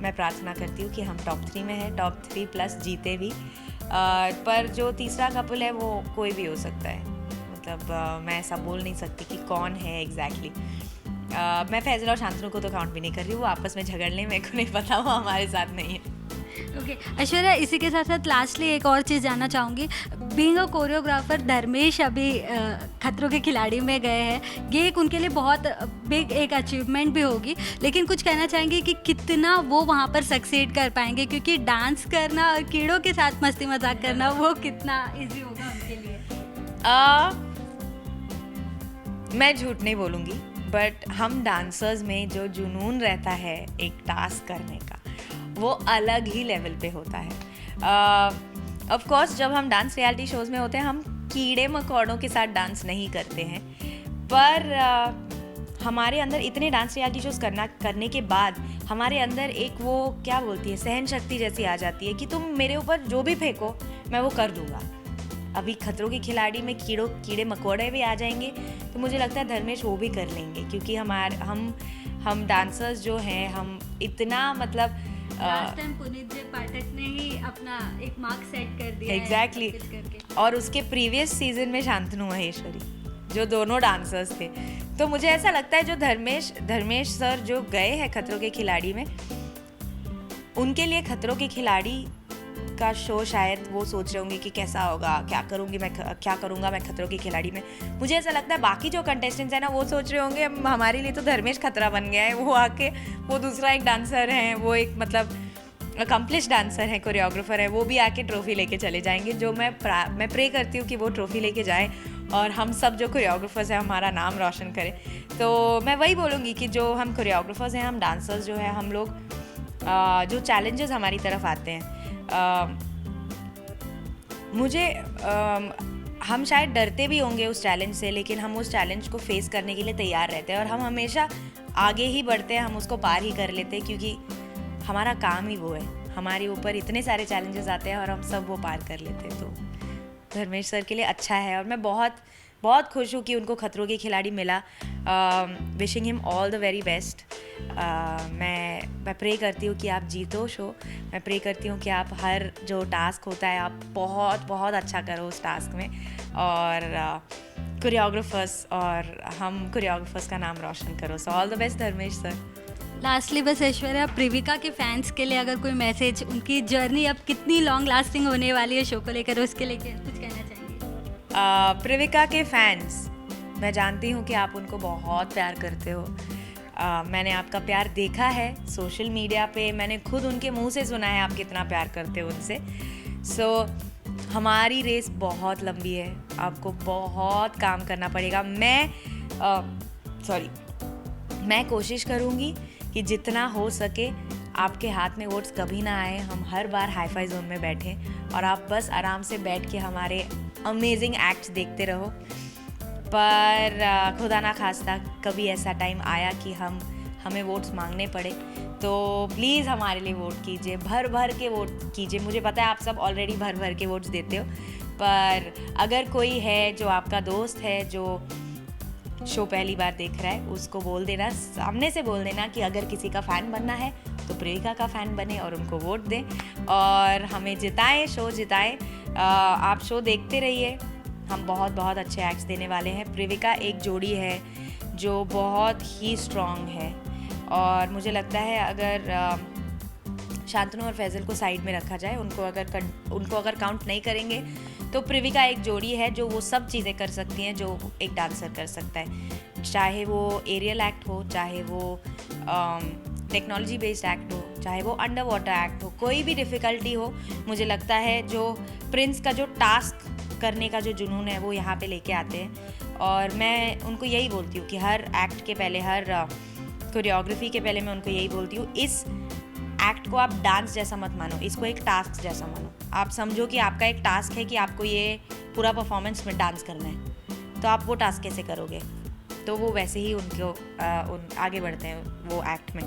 मैं प्रार्थना करती हूँ कि हम टॉप 3 में है, टॉप 3 प्लस जीते भी। पर जो तीसरा कपल है वो कोई भी हो सकता है, मतलब मैं ऐसा बोल नहीं सकती कि कौन है एग्जैक्टली। मैं फैज़ल और शांतनु को तो काउंट भी नहीं कर रही हूँ, वो आपस में झगड़ने, मेरे को नहीं पता, वो हमारे साथ नहीं है। ओके ऐश्वर्या, इसी के साथ साथ लास्टली एक और चीज़ जानना चाहूँगी। बीइंग अ कोरियोग्राफर, धर्मेश अभी खतरों के खिलाड़ी में गए हैं, ये एक उनके लिए बहुत बिग एक अचीवमेंट भी होगी, लेकिन कुछ कहना चाहेंगे कि कितना वो वहाँ पर सक्सीड कर पाएंगे, क्योंकि डांस करना और कीड़ों के साथ मस्ती मजाक करना वो कितना ईजी होगा उनके लिए? मैं झूठ नहीं बोलूँगी, बट हम डांसर्स में जो जुनून रहता है एक टास्क करने का, वो अलग ही लेवल पे होता है। ऑफ कोर्स जब हम डांस रियलिटी शोज़ में होते हैं हम कीड़े मकोड़ों के साथ डांस नहीं करते हैं, पर हमारे अंदर इतने डांस रियलिटी शोज़ करने के बाद हमारे अंदर एक वो क्या बोलती है सहन शक्ति जैसी आ जाती है कि तुम मेरे ऊपर जो भी फेंको मैं वो कर दूंगा। अभी खतरों के खिलाड़ी में कीड़े मकोड़े भी आ जाएंगे तो मुझे लगता है धर्मेश वो भी कर लेंगे, क्योंकि हम डांसर्स जो हैं हम इतना मतलब लास्ट टाइम पुनीत जी पाठक ने ही अपना एक मार्क सेट कर दिया एग्जैक्टली और उसके प्रीवियस सीजन में शांतनु महेश्वरी जो दोनों डांसर्स थे। तो मुझे ऐसा लगता है जो धर्मेश सर जो गए हैं खतरों के खिलाड़ी में, उनके लिए खतरों के खिलाड़ी का शो शायद वो सोच रहे होंगे कि कैसा होगा, क्या करूँगा मैं खतरों के खिलाड़ी में। मुझे ऐसा लगता है बाकी जो कंटेस्टेंट्स हैं ना वो सोच रहे होंगे हमारे लिए तो धर्मेश खतरा बन गया है, वो आके वो दूसरा एक डांसर है, वो एक मतलब अकम्पलिश डांसर है, कोरियोग्राफर है, वो भी आके ट्रॉफी लेके चले जाएंगे। जो मैं प्रे करती हूँ कि वो ट्रॉफी लेके जाए और हम सब जो कोरियोग्राफर्स हैं हमारा नाम रोशन करें। तो मैं वही बोलूँगी कि जो हम कोरियोग्राफर्स हैं, हम डांसर्स जो है, हम लोग जो चैलेंजेस हमारी तरफ आते हैं हम शायद डरते भी होंगे उस चैलेंज से, लेकिन हम उस चैलेंज को फेस करने के लिए तैयार रहते हैं और हम हमेशा आगे ही बढ़ते हैं, हम उसको पार ही कर लेते हैं, क्योंकि हमारा काम ही वो है। हमारे ऊपर इतने सारे चैलेंजेस आते हैं और हम सब वो पार कर लेते हैं। तो धर्मेश सर के लिए अच्छा है और मैं बहुत बहुत खुश हूँ कि उनको खतरों के खिलाड़ी मिला। Wishing him all the very best. मैं प्रे करती हूँ कि आप जीतो शो। मैं प्रे करती हूँ कि आप हर जो टास्क होता है आप बहुत बहुत अच्छा करो उस टास्क में, और कोरियोग्राफर्स और हम कोरियोग्राफर्स का नाम रोशन करो। So all the best Dharmesh sir. Lastly बस ऐश्वर्या, प्रिविका के फैंस के लिए अगर कोई मैसेज, उनकी जर्नी अब कितनी लॉन्ग लास्टिंग होने वाली है शो को लेकर, उसके लिए कुछ कहना चाहेंगे? प्रिविका के फैंस, मैं जानती हूँ कि आप उनको बहुत प्यार करते हो। मैंने आपका प्यार देखा है सोशल मीडिया पे, मैंने खुद उनके मुंह से सुना है आप कितना प्यार करते हो उनसे। सो हमारी रेस बहुत लंबी है, आपको बहुत काम करना पड़ेगा। मैं कोशिश करूँगी कि जितना हो सके आपके हाथ में वोट्स कभी ना आए, हम हर बार हाई-फाई जोन में बैठें और आप बस आराम से बैठ के हमारे अमेजिंग एक्ट्स देखते रहो। पर खुदा ना खास्ता कभी ऐसा टाइम आया कि हमें वोट्स मांगने पड़े, तो प्लीज़ हमारे लिए वोट कीजिए, भर भर के वोट कीजिए। मुझे पता है आप सब ऑलरेडी भर भर के वोट्स देते हो, पर अगर कोई है जो आपका दोस्त है जो शो पहली बार देख रहा है, उसको बोल देना, सामने से बोल देना कि अगर किसी का फ़ैन बनना है तो प्रिविका का फ़ैन बने और उनको वोट दें और हमें जिताएं, शो जिताएं। आप शो देखते रहिए, हम बहुत बहुत अच्छे एक्ट्स देने वाले हैं। प्रिविका एक जोड़ी है जो बहुत ही स्ट्रॉन्ग है और मुझे लगता है अगर शांतनु और फैजल को साइड में रखा जाए, उनको अगर काउंट नहीं करेंगे तो प्रिविका एक जोड़ी है जो वो सब चीज़ें कर सकती हैं जो एक डांसर कर सकता है। चाहे वो एरियल एक्ट हो, चाहे वो टेक्नोलॉजी बेस्ड एक्ट हो, चाहे वो अंडर वाटर एक्ट हो, कोई भी डिफ़िकल्टी हो, मुझे लगता है जो प्रिंस का जो टास्क करने का जो जुनून है वो यहाँ पे लेके आते हैं। और मैं उनको यही बोलती हूँ कि हर एक्ट के पहले, हर कोरियोग्राफी के पहले मैं उनको यही बोलती हूँ, इस एक्ट को आप डांस जैसा मत मानो, इसको एक टास्क जैसा मानो। आप समझो कि आपका एक टास्क है कि आपको ये पूरा परफॉर्मेंस में डांस करना है, तो आप वो टास्क कैसे करोगे? तो वो वैसे ही उनको आगे बढ़ते हैं वो एक्ट में।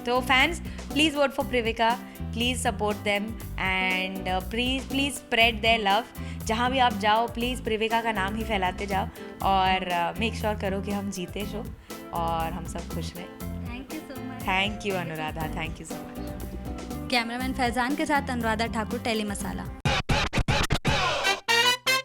तो fans, please vote for Privika, please support them and please spread their love. जहाँ भी आप जाओ प्लीज़ प्रिविका का नाम ही फैलाते जाओ और मेक श्योर करो कि हम जीते शो और हम सब खुश रहें। Thank you so much. Thank you Anuradha, thank you so much. Cameraman Faizan के साथ अनुराधा ठाकुर, टेली मसाला।